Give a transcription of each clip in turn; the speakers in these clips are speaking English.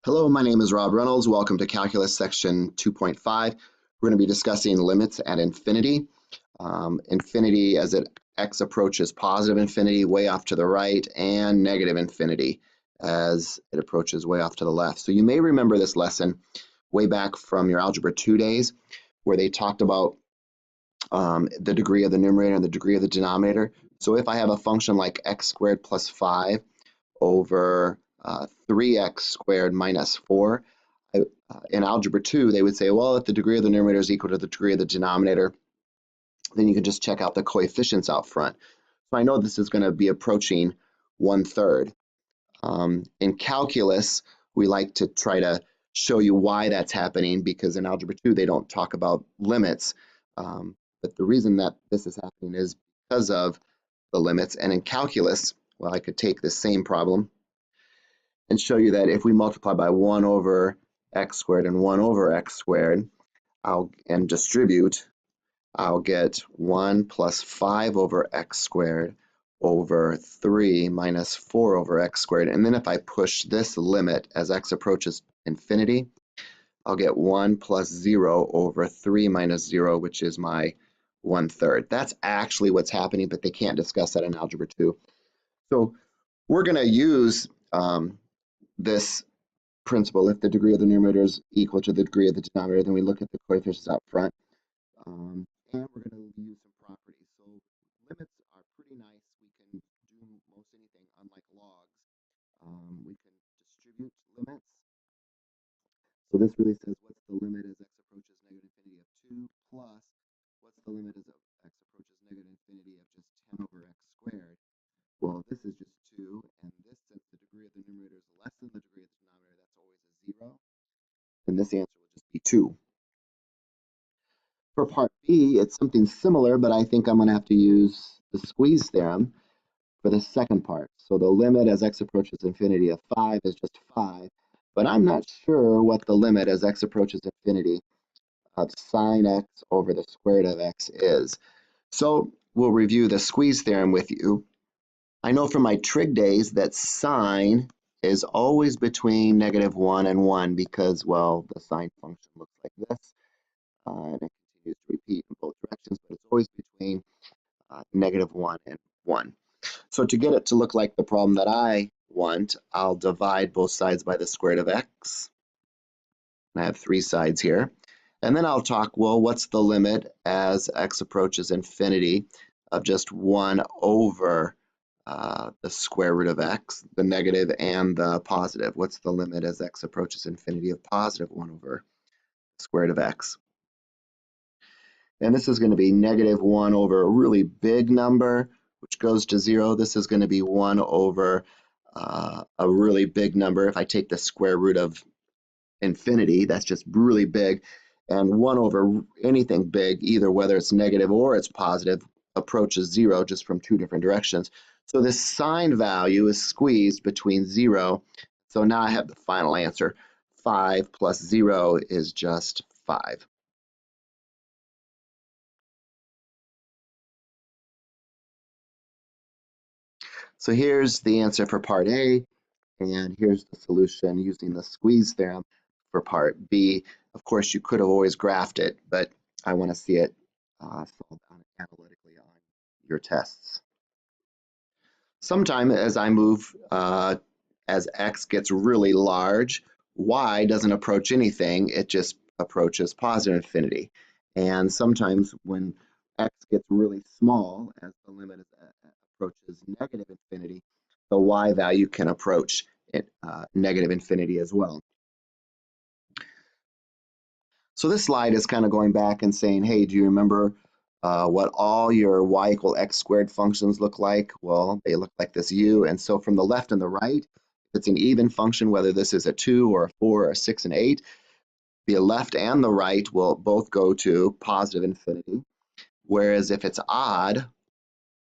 Hello, my name is Rob Reynolds. Welcome to Calculus section 2.5. We're going to be discussing limits at infinity. Infinity as x approaches positive infinity way off to the right, and negative infinity as it approaches way off to the left. So you may remember this lesson way back from your Algebra 2 days where they talked about the degree of the numerator and the degree of the denominator. So if I have a function like x squared plus 5 over 3x squared minus 4. In Algebra 2, they would say, well, if the degree of the numerator is equal to the degree of the denominator, then you can just check out the coefficients out front. So I know this is going to be approaching 1/3. In calculus, we like to try to show you why that's happening, because in Algebra 2, they don't talk about limits. But the reason that this is happening is because of the limits. And in calculus, well, I could take this same problem and show you that if we multiply by 1 over x squared and 1 over x squared, and distribute, I'll get 1 plus 5 over x squared over 3 minus 4 over x squared. And then if I push this limit as x approaches infinity, I'll get 1 plus 0 over 3 minus 0, which is my 1/3. That's actually what's happening, but they can't discuss that in Algebra 2. So we're going to use this principle. If the degree of the numerator is equal to the degree of the denominator, then we look at the coefficients out front. And we're going to use some properties. So limits are pretty nice. We can do most anything, unlike logs. We can distribute limits. So this really says what's the limit as x approaches negative infinity of 2 plus what's the limit as x approaches negative infinity of just 10 over x squared. Well, this is just 2, and this, since the degree of the numerator is less than the degree of the denominator, that's always a 0. And this answer will just be 2. For part B, it's something similar, but I think I'm going to have to use the squeeze theorem for the second part. So the limit as x approaches infinity of 5 is just 5, but I'm not sure what the limit as x approaches infinity of sine x over the square root of x is. So we'll review the squeeze theorem with you. I know from my trig days that sine is always between -1 and 1 because, well, the sine function looks like this. And it continues to repeat in both directions, but it's always between -1 and 1. So to get it to look like the problem that I want, I'll divide both sides by the square root of x. And I have 3 sides here. And then I'll talk, well, what's the limit as x approaches infinity of just 1 over the square root of x, the negative and the positive? What's the limit as x approaches infinity of positive 1 over the square root of x? And this is going to be -1 over a really big number, which goes to 0. This is going to be 1 over a really big number. If I take the square root of infinity, that's just really big. And 1 over anything big, either whether it's negative or it's positive, approaches 0 just from 2 different directions. So this sine value is squeezed between 0. So now I have the final answer. 5 plus 0 is just 5. So here's the answer for part A, and here's the solution using the squeeze theorem for part B. Of course, you could have always graphed it, but I want to see it solved analytically on your tests. Sometime as I move, as x gets really large, y doesn't approach anything, it just approaches positive infinity. And sometimes when x gets really small, as the limit approaches negative infinity, the y value can approach negative infinity as well. So this slide is kind of going back and saying, hey, do you remember what all your y equal x squared functions look like? Well, they look like this u. And so from the left and the right, if it's an even function, whether this is a 2 or a 4 or a 6 and 8, the left and the right will both go to positive infinity. Whereas if it's odd,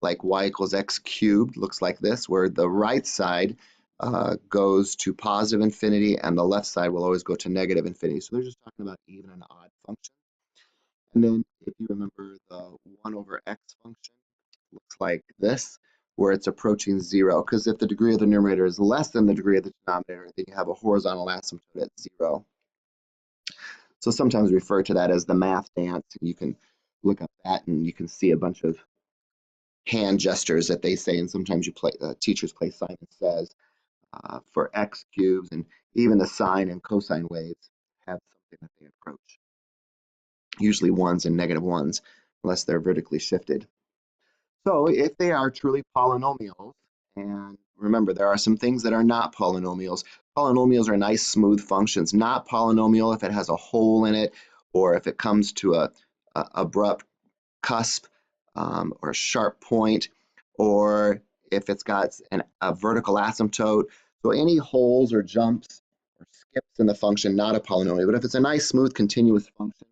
like y equals x cubed, looks like this, where the right side goes to positive infinity and the left side will always go to negative infinity. So they're just talking about even and odd functions. And then if you remember the 1 over x function, looks like this, where it's approaching 0, because if the degree of the numerator is less than the degree of the denominator, then you have a horizontal asymptote at 0. So sometimes we refer to that as the math dance. You can look up that and you can see a bunch of hand gestures that they say, and sometimes you play teachers play Simon Says for x cubes, and even the sine and cosine waves have something that they approach. Usually ones and negative ones, unless they're vertically shifted. So if they are truly polynomials, and remember, there are some things that are not polynomials. Polynomials are nice, smooth functions. Not polynomial if it has a hole in it, or if it comes to a abrupt cusp or a sharp point, or if it's got a vertical asymptote. So any holes or jumps or skips in the function, not a polynomial. But if it's a nice, smooth, continuous function,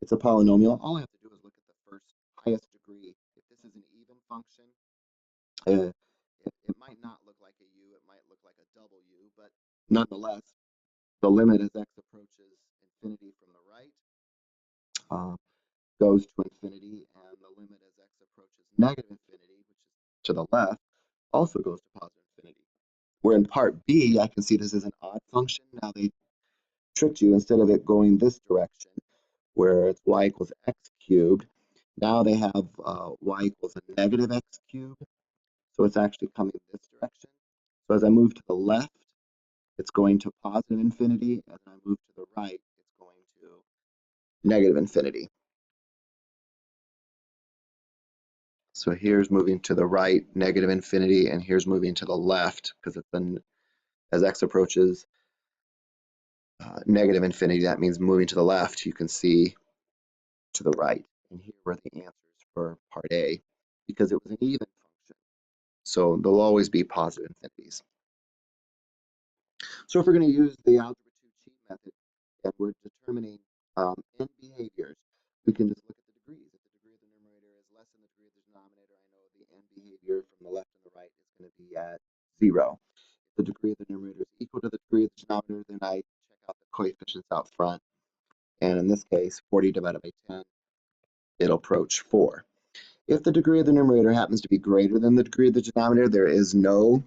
it's a polynomial. All I have to do is look at the first highest degree. If this is an even function, it might not look like a u, it might look like a double u, but nonetheless, the limit as x approaches infinity from the right goes to infinity, and the limit as x approaches negative infinity, which is to the left, also goes to positive infinity. Where in part B, I can see this is an odd function. Now they tricked you, instead of it going this direction, where it's y equals x cubed, now they have y equals a negative x cubed. So it's actually coming this direction. So as I move to the left, it's going to positive infinity. As I move to the right, it's going to negative infinity. So here's moving to the right, negative infinity, and here's moving to the left, because it's been, as x approaches negative infinity, that means moving to the left, you can see to the right. And here were the answers for part A, because it was an even function. So there'll always be positive infinities. So if we're going to use the Algebra 2 cheat method and we're determining end behaviors, we can just look at the degrees. If the degree of the numerator is less than the degree of the denominator, I know the end behavior from the left and the right is going to be at 0. If the degree of the numerator is equal to the degree of the denominator, then I check out the coefficients out front. And in this case, 40 divided by 10, it'll approach 4. If the degree of the numerator happens to be greater than the degree of the denominator, there is no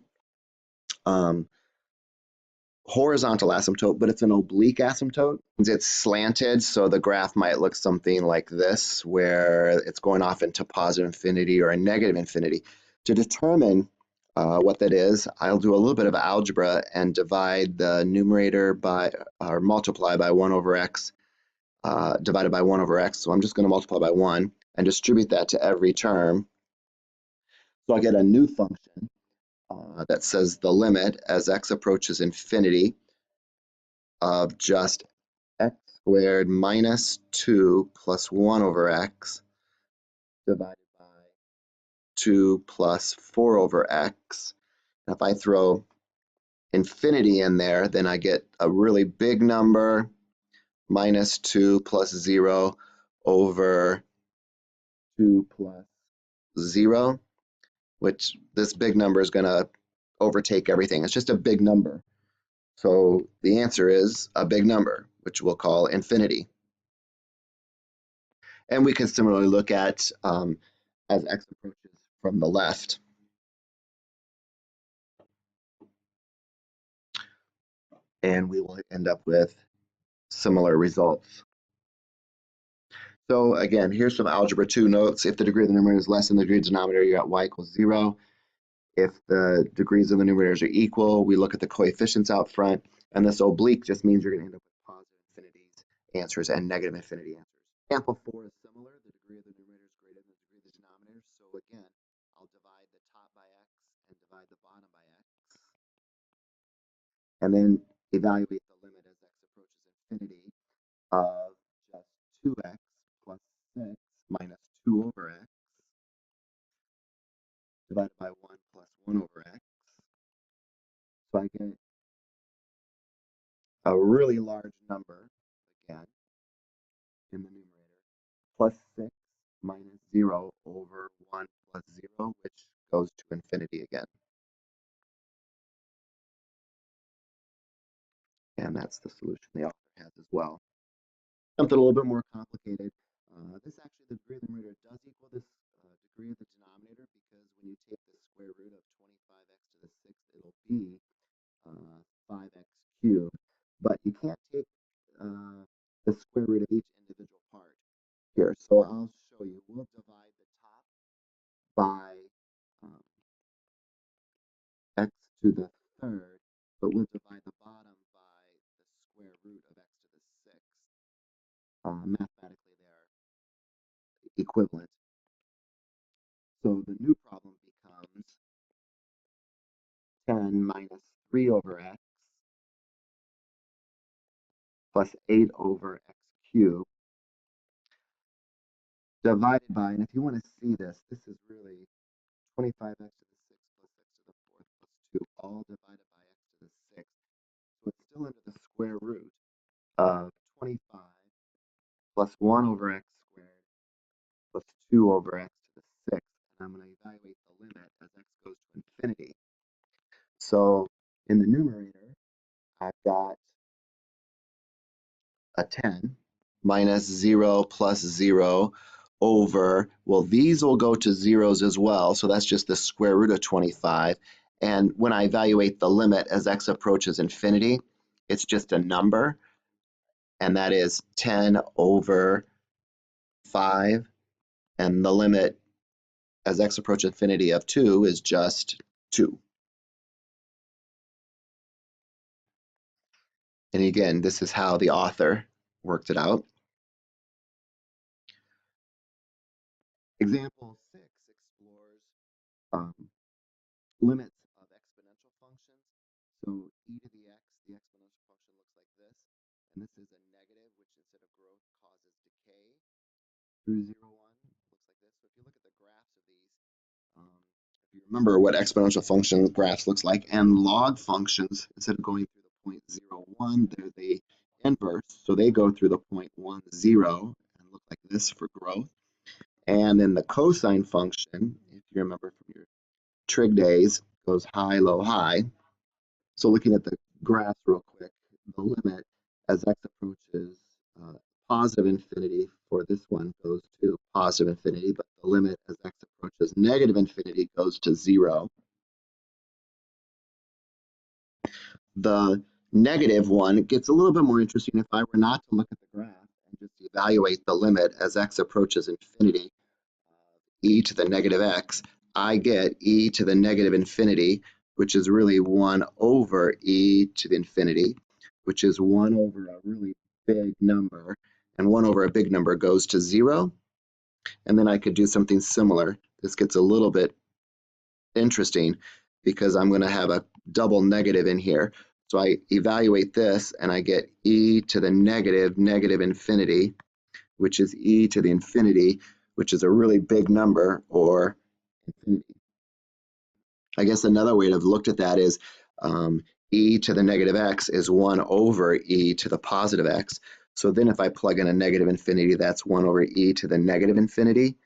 horizontal asymptote, but it's an oblique asymptote. It's slanted, so the graph might look something like this, where it's going off into positive infinity or a negative infinity. To determine what that is, I'll do a little bit of algebra and divide the numerator by, or multiply by 1 over x, divided by 1 over x. So I'm just going to multiply by 1 and distribute that to every term. So I get a new function that says the limit as x approaches infinity of just x squared minus 2 plus 1 over x divided by 2 plus 4 over x. And if I throw infinity in there, then I get a really big number, minus 2 plus 0 over 2 plus 0, which this big number is going to overtake everything. It's just a big number. So the answer is a big number, which we'll call infinity. And we can similarly look at as x approaches from the left. And we will end up with similar results. So again, here's some Algebra 2 notes. If the degree of the numerator is less than the degree of the denominator, you got y equals 0. If the degrees of the numerators are equal, we look at the coefficients out front. And this oblique just means you're going to end up with positive infinities answers and negative infinity answers. Example 4 is similar. The degree of the numerator is greater than the degree of the denominator. So again, I'll divide the top by x and divide the bottom by x. And then evaluate the limit as x approaches infinity of just 2x plus 6 minus 2 over x divided by 1 plus 1 over x. So I get a really large number, again, in the numerator, plus 6 minus 0 over 1 plus 0, which goes to infinity again. And that's the solution the author has as well. Something a little bit more complicated. This actually, the degree of the numerator does equal this degree 3 at the denominator because when you take the square root of 25x to the 6th, it'll be 5x cubed. But you can't take the square root of each individual part here. So I'll show you. We'll divide the top by x to the 3rd, but we'll divide the bottom by the square root of x to the 6th. Mathematically, they're equivalent. So the new problem becomes 10 minus 3 over x plus 8 over x cubed divided by, and if you want to see this, this is really 25x to the 6th plus x to the 4th plus 2, all divided by x to the 6th. So it's still under the square root of 25 plus 1 over x squared plus 2 over x to the 6th. And I'm going to evaluate the limit as x goes to infinity. So in the numerator, I've got a 10 minus 0 plus 0 over, well, these will go to zeros as well, so that's just the square root of 25. And when I evaluate the limit as x approaches infinity, it's just a number, and that is 10 over 5, and the limit as x approaches infinity of 2 is just 2. And again, this is how the author worked it out. Example 6 explores limits of exponential functions. So e to the x, the exponential function looks like this. And this is a negative, which instead of growth causes decay through 0, 1. Looks like this. So if you look at the graphs of these, if you remember what exponential function graphs looks like, and log functions, instead of going through the point 0, 1, they're the inverse. So they go through the point 1, 0 and look like this for growth. And then the cosine function, if you remember from your trig days, goes high, low, high. So looking at the graphs real quick, the limit as x approaches positive infinity for this one goes to positive infinity, but the limit as x approaches negative infinity goes to 0. The negative one gets a little bit more interesting if I were not to look at the graph and just evaluate the limit as x approaches infinity, e to the negative x, I get e to the negative infinity, which is really 1 over e to the infinity, which is 1 over a really big number, and 1 over a big number goes to 0. And then I could do something similar. This gets a little bit interesting because I'm going to have a double negative in here. So I evaluate this and I get e to the negative infinity, which is e to the infinity, which is a really big number, or infinity. I guess another way to have looked at that is e to the negative x is 1 over e to the positive x. So then if I plug in a negative infinity, that's 1 over e to the negative infinity,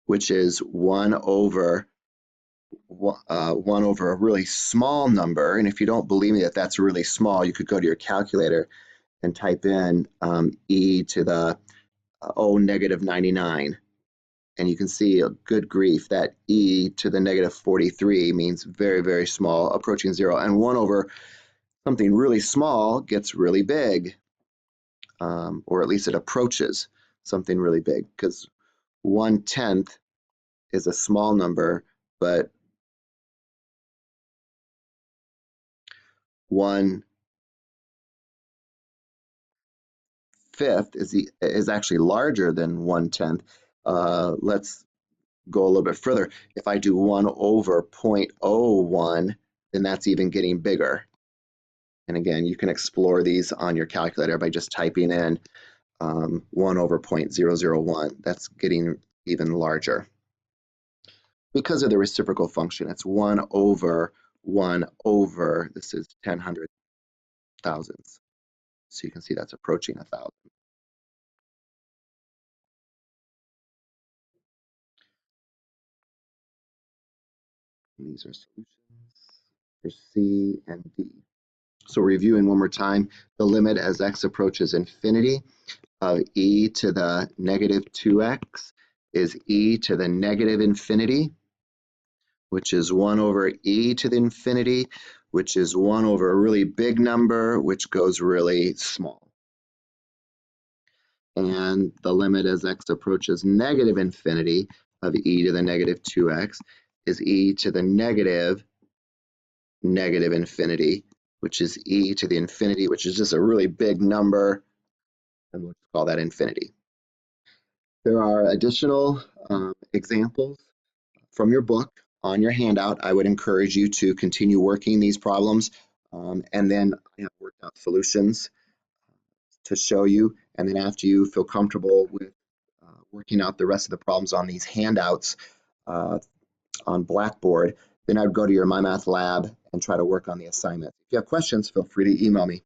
which is 1 over a really small number. And if you don't believe me that that's really small, you could go to your calculator and type in e to the negative 99. And you can see, good grief, that e to the negative 43 means very, very small, approaching 0. And 1 over something really small gets really big, or at least it approaches something really big, because 1/10 is a small number, but 1/5 is actually larger than 1/10. Let's go a little bit further. If I do 1 over 0.01, then that's even getting bigger. And again, you can explore these on your calculator by just typing in 1 over 0.001. That's getting even larger. Because of the reciprocal function, it's 1 over 1 over, this is 10 hundred thousandths. So you can see that's approaching 1,000. And these are solutions for C and D. So reviewing one more time, the limit as x approaches infinity of e to the negative 2x is e to the negative infinity, which is 1 over e to the infinity, which is 1 over a really big number, which goes really small. And the limit as x approaches negative infinity of e to the negative 2x is e to the negative infinity, which is e to the infinity, which is just a really big number, and we'll call that infinity. There are additional examples from your book on your handout. I would encourage you to continue working these problems and then work out solutions to show you. And then after you feel comfortable with working out the rest of the problems on these handouts on Blackboard, then I would go to your MyMathLab and try to work on the assignment. If you have questions, feel free to email me.